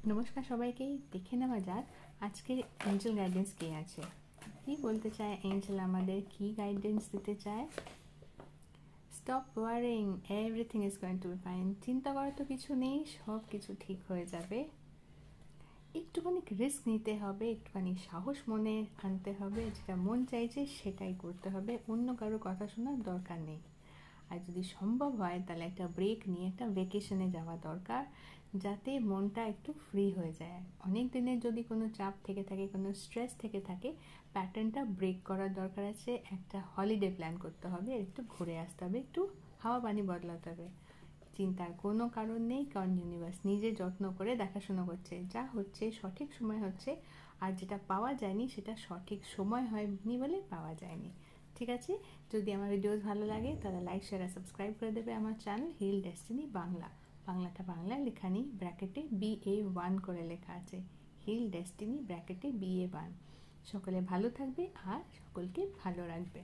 নমস্কার সবাইকে। দেখে নেওয়া যাক আজকের এঞ্জেল গাইডেন্স কে আছে, কি বলতে চায় এঞ্জেল, আমাদের কি গাইডেন্স দিতে চায়। Stop worrying, everything is going to be fine. চিন্তা করার তো কিছু নেই, সব কিছু ঠিক হয়ে যাবে। একটুখানি রিস্ক নিতে হবে, একটুখানি সাহস মনে আনতে হবে, যেটা মন চাইছে সেটাই করতে হবে, অন্য কারো কথা শোনার দরকার নেই। আর যদি সম্ভব হয় তাহলে একটা ব্রেক নিয়ে একটা ভেকেশনে যাওয়া দরকার, যাতে মনটা একটু ফ্রি হয়ে যায়। অনেক দিনের যদি কোনো চাপ থেকে থাকে, কোনো স্ট্রেস থেকে থাকে, প্যাটার্নটা ব্রেক করার দরকার আছে। একটা হলিডে প্ল্যান করতে হবে, একটু ঘুরে আসতে হবে, একটু হাওয়া পানি বদলাতে হবে। চিন্তার কোনো কারণ নেই, কারণ ইউনিভার্স নিজে যত্ন করে দেখাশোনা করছে। যা হচ্ছে সঠিক সময় হচ্ছে, আর যেটা পাওয়া যায়নি সেটা সঠিক সময় হয়নি বলে পাওয়া যায়নি। ঠিক আছে, যদি আমার ভিডিওস ভালো লাগে তাহলে লাইক শেয়ার আর সাবস্ক্রাইব করে দেবে আমার চ্যানেল হিল ডেস্টিনি বাংলা। বাংলাটা বাংলায় লেখা নেই, ব্র্যাকেটে BA1 করে লেখা আছে, হিল ডেস্টিনি ব্র্যাকেটে BA1। সকলে ভালো থাকবে আর সকলকে ভালো রাখবে।